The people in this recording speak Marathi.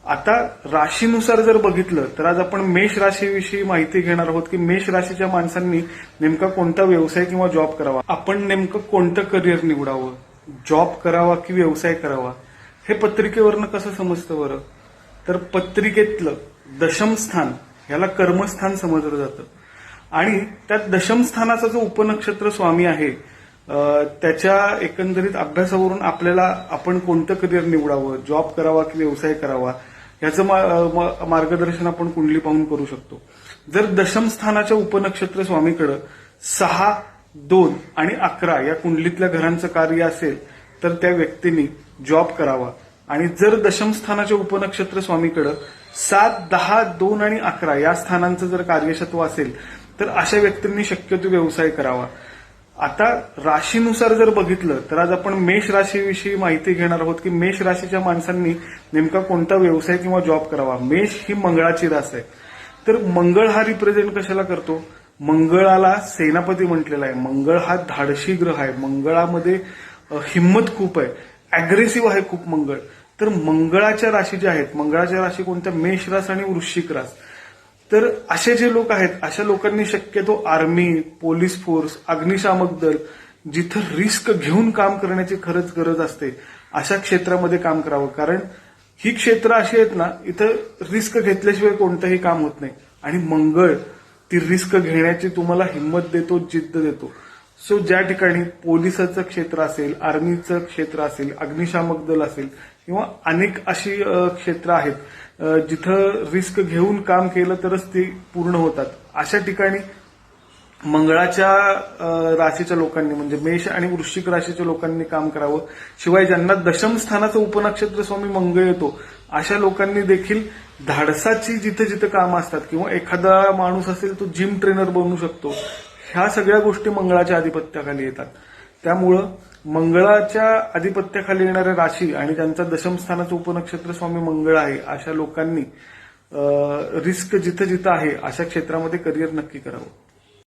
आता राशीनुसार जर बघितलं तर आज आपण मेष राशीविषयी माहिती घेणार आहोत की मेष राशीच्या माणसांनी नेमका कोणता व्यवसाय किंवा जॉब करावा, आपण नेमकं कोणतं करिअर निवडावं, जॉब करावा की व्यवसाय करावा, हे पत्रिकेवरनं कसं समजतं बरं? तर पत्रिकेतलं दशम स्थान याला कर्मस्थान समजलं जातं आणि त्यात दशम स्थानाचा जो उपनक्षत्र स्वामी आहे त्याच्या एकंदरीत अभ्यासावरून आपल्याला आपण कोणतं करिअर निवडावं, जॉब करावा की व्यवसाय करावा याचं मार्गदर्शन आपण कुंडली पाहून करू शकतो. जर दशम स्थानाच्या उपनक्षत्र स्वामीकडे 6, 2 आणि 11 या कुंडलीतल्या घरांचं कार्य असेल तर त्या व्यक्तींनी जॉब करावा आणि जर दशम स्थानाच्या उपनक्षत्र स्वामीकडे 7, 10, 2 आणि 11 या स्थानांचं जर कार्यक्षत्व असेल तर अशा व्यक्तींनी शक्यतो व्यवसाय करावा. आता राशीनुसार जर बघितलं तर आज आपण मेष राशीविषयी माहिती घेणार आहोत की मेष राशीच्या माणसांनी नेमका कोणता व्यवसाय किंवा जॉब करावा. मेष ही मंगळाची रास आहे, तर मंगळ हा रिप्रेझेंट कशाला करतो? मंगळाला सेनापती म्हटलेला आहे. मंगळ हा धाडशी ग्रह आहे, मंगळामध्ये हिंमत खूप आहे, अग्रेसिव्ह आहे खूप मंगळ. तर मंगळाच्या राशी ज्या आहेत, मंगळाच्या राशी कोणत्या? मेष रास आणि वृश्चिक रास. तर असे जे लोक आहेत अशा लोकांनी शक्यतो आर्मी, पोलीस फोर्स, अग्निशामक दल जिथं रिस्क घेऊन काम करण्याची खरंच गरज असते अशा क्षेत्रामध्ये काम करावं. कारण ही क्षेत्र अशी आहेत ना, इथं रिस्क घेतल्याशिवाय कोणतंही काम होत नाही आणि मंगळ ती रिस्क घेण्याची तुम्हाला हिंमत देतो, जिद्द देतो. सो ज्या ठिकाणी पोलिसाचं क्षेत्र असेल, आर्मीचं क्षेत्र असेल, अग्निशामक दल असेल किंवा अनेक अशी क्षेत्र आहेत जिथं रिस्क घेऊन काम केलं तरच ती पूर्ण होतात, अशा ठिकाणी मंगळाच्या राशीच्या लोकांनी म्हणजे मेष आणि वृश्चिक राशीच्या लोकांनी काम करावं. शिवाय ज्यांना दशम स्थानाचं उपनक्षत्र स्वामी मंगळ येतो अशा लोकांनी देखील धाडसाची जिथं जिथं कामं असतात किंवा एखादा माणूस असेल तो जिम ट्रेनर बनू शकतो, ह्या सगळ्या गोष्टी मंगळाच्या आधिपत्याखाली येतात. त्यामुळं मंगळाच्या आधिपत्याखाली येणाऱ्या राशी आणि त्यांचा दशम स्थानाचं उपनक्षत्र स्वामी मंगळ आहे अशा लोकांनी रिस्क जिथं जिथं आहे अशा क्षेत्रामध्ये करिअर नक्की करावं.